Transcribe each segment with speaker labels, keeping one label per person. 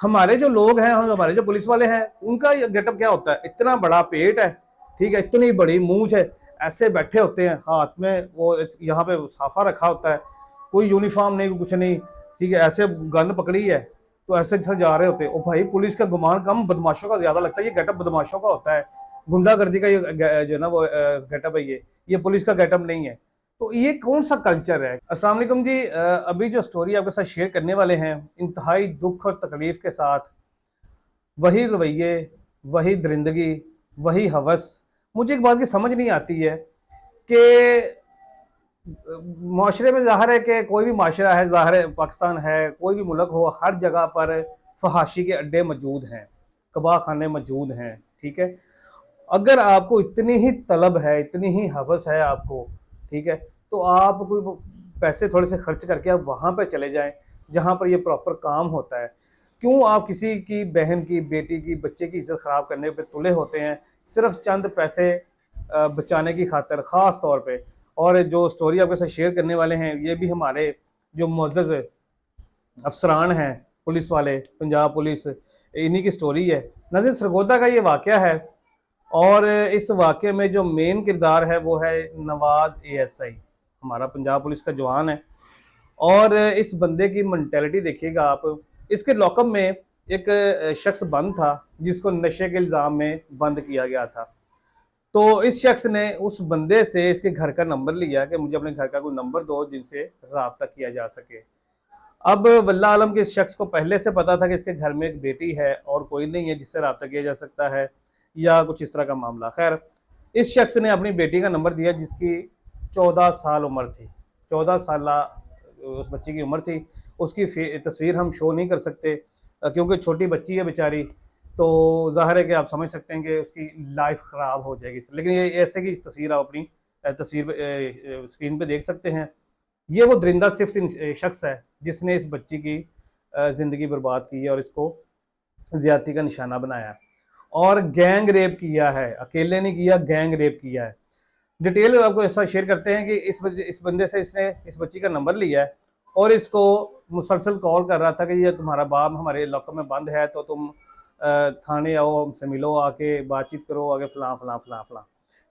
Speaker 1: हमारे जो लोग हैं, हमारे जो पुलिस वाले हैं, उनका गेटअप क्या होता है, इतना बड़ा पेट है, ठीक है, इतनी बड़ी मूंछ है, ऐसे बैठे होते हैं, हाथ में वो यहाँ पे साफा रखा होता है, कोई यूनिफॉर्म नहीं, कुछ नहीं, ठीक है, ऐसे गन पकड़ी है, तो ऐसे जा रहे होते हैं। ओ भाई, पुलिस का गुमान कम बदमाशों का ज्यादा लगता है, ये गेटअप बदमाशों का होता है, गुंडागर्दी का ये जो ना वो गेटअप है, ये पुलिस का गेटअप नहीं है। तो ये कौन सा कल्चर है। अस्सलाम वालेकुम जी, अभी जो स्टोरी आपके साथ शेयर करने वाले हैं, इंतहाई दुख और तकलीफ के साथ, वही रवैये, वही दरिंदगी, वही हवस। मुझे एक बात की समझ नहीं आती है कि माशरे में ज़ाहिर है कि कोई भी माशरा है, ज़ाहिर है पाकिस्तान है, कोई भी मुल्क हो, हर जगह पर फहाशी के अड्डे मौजूद हैं, कबाब खाने मौजूद हैं, ठीक है। अगर आपको इतनी ही तलब है, इतनी ही हवस है आपको, ठीक है, तो आप कोई पैसे थोड़े से खर्च करके आप वहाँ पे चले जाएं जहाँ पर ये प्रॉपर काम होता है। क्यों आप किसी की बहन की, बेटी की, बच्चे की इज्जत ख़राब करने पे तुले होते हैं, सिर्फ चंद पैसे बचाने की खातिर, ख़ास तौर पे। और जो स्टोरी आपके साथ शेयर करने वाले हैं, ये भी हमारे जो मुअज़्ज़ज़ अफसरान हैं, पुलिस वाले, पंजाब पुलिस, इन्हीं की स्टोरी है। नाज़रीन, सरगोदा का ये वाक़या है, और इस वाक़े में जो मेन किरदार है वो है नवाज़ एएसआई, हमारा पंजाब पुलिस का जवान है। और इस बंदे की मेंटालिटी देखिएगा आप। इसके लॉकअप में एक शख्स बंद था जिसको नशे के इल्ज़ाम में बंद किया गया था। तो इस शख्स ने उस बंदे से इसके घर का नंबर लिया कि मुझे अपने घर का कोई नंबर दो जिनसे रब्ता किया जा सके। अब वल्लाह आलम के इस शख्स को पहले से पता था कि इसके घर में एक बेटी है और कोई नहीं है जिससे रब्ता किया जा सकता है, या कुछ इस तरह का मामला। खैर, इस शख्स ने अपनी बेटी का नंबर दिया जिसकी 14 साल उम्र थी, 14 साल उस बच्ची की उम्र थी। उसकी तस्वीर हम शो नहीं कर सकते क्योंकि छोटी बच्ची है बेचारी, तो ज़ाहिर है कि आप समझ सकते हैं कि उसकी लाइफ ख़राब हो जाएगी। लेकिन ये ऐसे की तस्वीर आप अपनी तस्वीर स्क्रीन पे देख सकते हैं। ये वो दरिंदा सिफ्त शख्स है जिसने इस बच्ची की ज़िंदगी बर्बाद की है और इसको ज़्यादती का निशाना बनाया है और गैंग रेप किया है। अकेले नहीं किया, गैंग रेप किया है। डिटेल आपको ऐसा शेयर करते हैं कि इस बंदे से इसने इस बच्ची का नंबर लिया है और इसको मुसलसल कॉल कर रहा था कि ये तुम्हारा बाप हमारे इलाकों में बंद है, तो तुम थाने आओ, हमसे मिलो, आके बातचीत करो, आगे फलां फलां फलां फलां।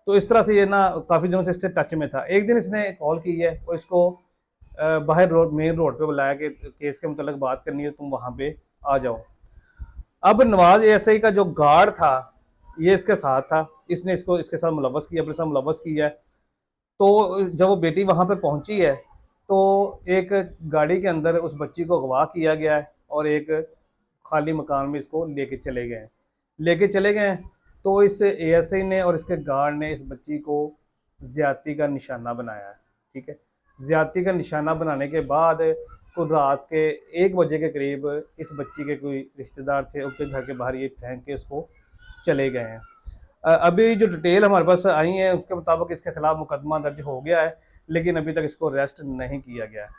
Speaker 1: तो इस तरह से ये ना काफ़ी दिनों से इससे टच में था। एक दिन इसने कॉल की है और इसको बाहर रोड, मेन रोड पे बुलाया कि केस के मुतल्लिक बात करनी है, तुम वहाँ पे आ जाओ। अब नवाज एएसआई का जो गार्ड था ये इसके साथ था, इसने इसको इसके साथ मुलव्वस किया, अपने साथ मुलव्वस किया है। तो जब वो बेटी वहाँ पे पहुँची है तो एक गाड़ी के अंदर उस बच्ची को अगवा किया गया है और एक खाली मकान में इसको लेके चले गए हैं। तो इस एएसआई ने और इसके गार्ड ने इस बच्ची को ज़्यादती का निशाना बनाया है, ठीक है। ज़्यादती का निशाना बनाने के बाद को रात के 1 बजे के करीब इस बच्ची के कोई रिश्तेदार थे, उनके घर के बाहर ये फेंक के उसको चले गए हैं। अभी जो डिटेल हमारे पास आई है उसके मुताबिक इसके खिलाफ मुकदमा दर्ज हो गया है, लेकिन अभी तक इसको अरेस्ट नहीं किया गया है।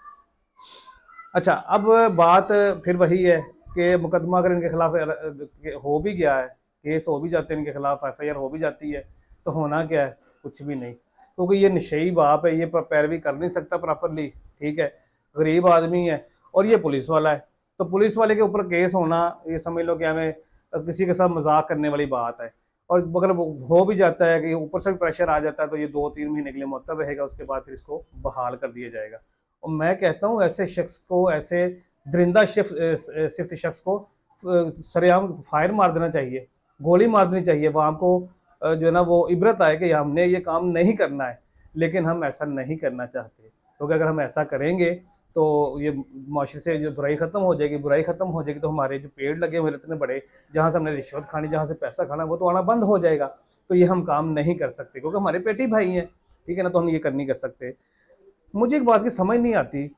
Speaker 1: अच्छा, अब बात फिर वही है कि मुकदमा अगर इनके खिलाफ हो भी गया है, केस हो भी जाते हैं इनके खिलाफ, एफआईआर हो भी जाती है, तो होना क्या है, कुछ भी नहीं। क्योंकि ये नशेई बाप है, ये पैरवी कर नहीं सकता प्रॉपरली, ठीक है, गरीब आदमी है और ये पुलिस वाला है। तो पुलिस वाले के ऊपर केस होना, ये समझ लो कि हमें किसी के साथ मजाक करने वाली बात है। और अगर वो हो भी जाता है कि ऊपर से भी प्रेशर आ जाता है तो ये 2-3 महीने के लिए मुअत्तल रहेगा, उसके बाद फिर इसको बहाल कर दिया जाएगा। और मैं कहता हूँ ऐसे शख्स को, ऐसे दरिंदा सिफ्त शख्स को सरेआम फायर मार देना चाहिए, गोली मार देनी चाहिए। वहाँ को जो है ना वो इबरत आए कि हमने ये काम नहीं करना है, लेकिन हम ऐसा नहीं करना चाहते, क्योंकि अगर हम ऐसा करेंगे तो ये माशरे से जो बुराई ख़त्म हो जाएगी, तो हमारे जो पेड़ लगे हुए इतने बड़े, जहाँ से हमने रिश्वत खानी, जहाँ से पैसा खाना, वो तो आना बंद हो जाएगा। तो ये हम काम नहीं कर सकते क्योंकि हमारे पेटी भाई हैं, ठीक है ना, तो हम ये कर नहीं कर सकते। मुझे एक बात की समझ नहीं आती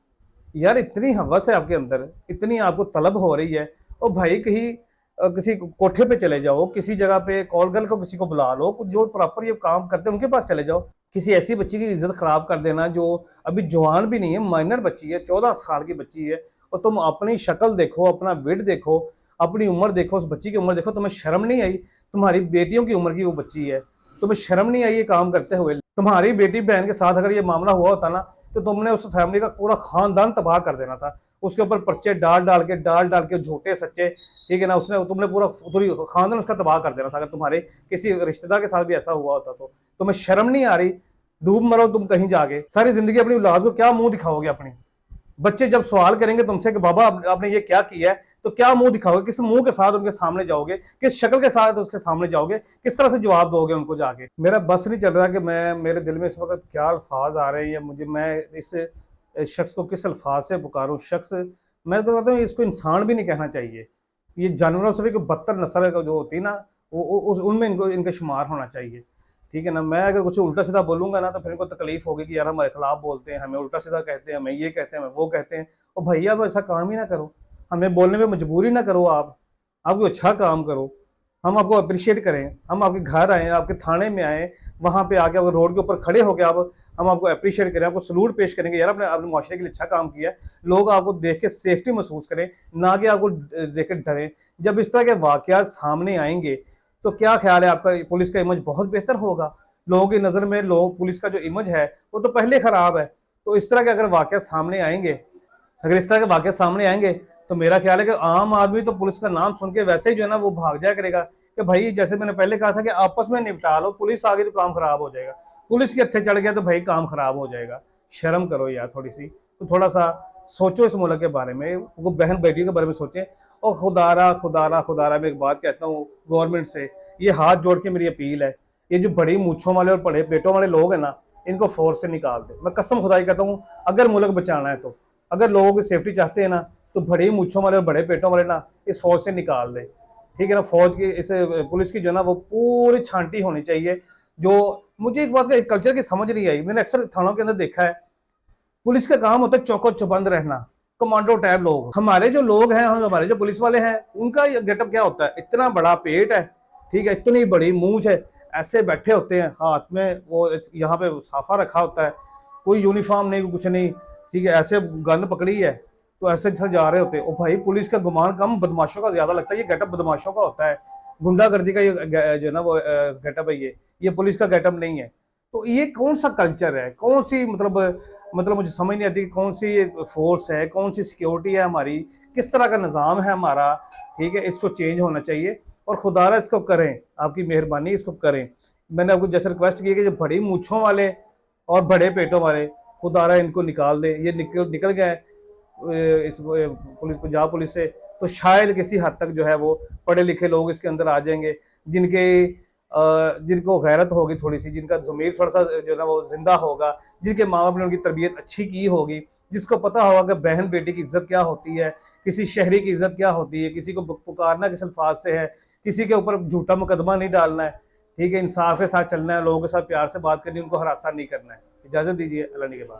Speaker 1: यार, इतनी हवस है आपके अंदर, इतनी आपको तलब हो रही है, और भाई कहीं किसी कोठे पे चले जाओ, किसी जगह पे कॉल गर्ल को किसी को बुला लो, जो प्रॉपर ये काम करते हैं उनके पास चले जाओ। किसी ऐसी बच्ची की इज्जत खराब कर देना जो अभी जवान भी नहीं है, माइनर बच्ची है, 14 साल की बच्ची है, और तुम अपनी शक्ल देखो, अपना वेट देखो, अपनी उम्र देखो, उस बच्ची की उम्र देखो, तुम्हें शर्म नहीं आई? तुम्हारी बेटियों की उम्र की वो बच्ची है, तुम्हें शर्म नहीं आई ये काम करते हुए? तुम्हारी बेटी बहन के साथ अगर ये मामला हुआ होता ना, तो तुमने उस फैमिली का पूरा खानदान तबाह कर देना था। उसके ऊपर पर्चे डाल के झूठे सच्चे, ठीक है ना, उसने तुमने पूरा पूरी खानदान उसका तबाह कर देना था। अगर तुम्हारे किसी रिश्तेदार के साथ भी ऐसा हुआ होता तो तुम्हें शर्म नहीं आ रही? डूब मरो तुम कहीं जाके, सारी जिंदगी अपनी औलाद को क्या मुंह दिखाओगे? अपनी बच्चे जब सवाल करेंगे तुमसे कि बाबा आपने ये क्या किया है, तो क्या मुंह दिखाओगे? किस मुंह के साथ उनके सामने जाओगे? किस शक्ल के साथ उसके सामने जाओगे? किस तरह से जवाब दोगे उनको जाके? मेरा बस नहीं चल रहा कि मैं, मेरे दिल में इस वक्त क्या अल्फाज आ रहे हैं या मुझे, मैं इस शख्स को किस अल्फाज से पुकारूं। शख्स, मैं तो कहता हूँ इसको इंसान भी नहीं कहना चाहिए, ये जानवरों से भी कोई बदतर नस्ल जो होती है ना, वो उनमें इनके शुमार होना चाहिए, ठीक है ना। मैं अगर कुछ उल्टा सीधा बोलूंगा ना तो फिर इनको तकलीफ होगी कि यार हमारे खिलाफ बोलते हैं, हमें उल्टा सीधा कहते हैं, हमें ये कहते हैं, हमें वो कहते हैं। और भैया वो ऐसा काम ही ना करो, हमें बोलने में मजबूरी ना करो। आप कोई अच्छा काम करो, हम आपको अप्रिशिएट करें, हम आपके घर आए, आपके थाने में आए, वहाँ पे आके आप रोड के ऊपर खड़े हो गए, आप हम आपको अप्रिशिएट करें, आपको सलूट पेश करेंगे, यार आपने मुआशरे के लिए अच्छा काम किया है। लोग आपको देख के सेफ्टी महसूस करें, ना कि आपको देख के डरें। जब इस तरह के वाकयात सामने आएंगे तो क्या ख्याल है आपका, पुलिस का इमेज बहुत बेहतर होगा। लोगों की नज़र में पुलिस का जो इमेज है वो तो पहले खराब है। तो इस तरह के अगर वाकयात सामने आएंगे, तो मेरा ख्याल है कि आम आदमी तो पुलिस का नाम सुन के वैसे ही जो है ना वो भाग जाया करेगा कि भाई, जैसे मैंने पहले कहा था कि आपस में निपटा लो, पुलिस आ गई तो काम खराब हो जाएगा, पुलिस के हत्थे चढ़ गया तो भाई काम खराब हो जाएगा। शर्म करो यार थोड़ी सी, तो थोड़ा सा सोचो इस मुल्क के बारे में, वो बहन बेटियों के बारे में सोचें। और खुदारा मैं एक बात कहता हूँ गवर्नमेंट से, ये हाथ जोड़ के मेरी अपील है, ये जो बड़ी मूछों वाले और बड़े पेटों वाले लोग हैं ना, इनको फोर्स से निकाल दे। मैं कसम खुदाई कहता हूँ, अगर मुल्क बचाना है तो, अगर लोगों की सेफ्टी चाहते हैं ना, तो बड़ी मूछों वाले और बड़े पेटों वाले ना इस फौज से निकाल दे, ठीक है ना। फौज की, इस पुलिस की जो ना वो पूरी छांटी होनी चाहिए। जो मुझे एक बात का कल्चर की समझ नहीं आई, मैंने अक्सर थानों के अंदर देखा है, पुलिस का काम होता है चौको चौबंद रहना, कमांडो टाइप लोग। हमारे जो लोग हैं, हमारे जो पुलिस वाले हैं, उनका गेटअप क्या होता है? इतना बड़ा पेट है, ठीक है, इतनी बड़ी मूंछ है, ऐसे बैठे होते हैं, हाथ में वो यहाँ पे साफा रखा होता है, कोई यूनिफॉर्म नहीं, कुछ नहीं, ठीक है, ऐसे गन पकड़ी है तो ऐसे जा रहे होते हैं। और भाई पुलिस का गुमान कम बदमाशों का ज्यादा लगता है, ये गेटअप बदमाशों का होता है, गुंडागर्दी का ये जो है ना वो गेटअप है, ये पुलिस का गेटअप नहीं है। तो ये कौन सा कल्चर है, कौन सी मतलब मुझे समझ नहीं आती कौन सी फोर्स है, कौन सी सिक्योरिटी है हमारी, किस तरह का निज़ाम है हमारा, ठीक है। इसको चेंज होना चाहिए और खुदारा इसको करें, आपकी मेहरबानी इसको करें। मैंने आपको जैसे रिक्वेस्ट की कि जो बड़ी मूछों वाले और बड़े पेटों वाले, खुदारा इनको निकाल दें। ये निकल गए इस पुलिस, पंजाब पुलिस से, तो शायद किसी हद तक जो है वो पढ़े लिखे लोग इसके अंदर आ जाएंगे, जिनको गैरत होगी थोड़ी सी, जिनका ज़मीर थोड़ा सा जो है ना वो जिंदा होगा, जिनके माँ बाप ने उनकी तरबियत अच्छी की होगी, जिसको पता होगा कि बहन बेटी की इज्जत क्या होती है, किसी शहरी की इज्जत क्या होती है, किसी को पुकारना किस अल्फाज से है, किसी के ऊपर झूठा मुकदमा नहीं डालना है, ठीक है, इंसाफ के साथ चलना है, लोगों के साथ प्यार से बात करनी, उनको हरासा नहीं करना है। इजाज़त दीजिए, अल्लाह के बाद।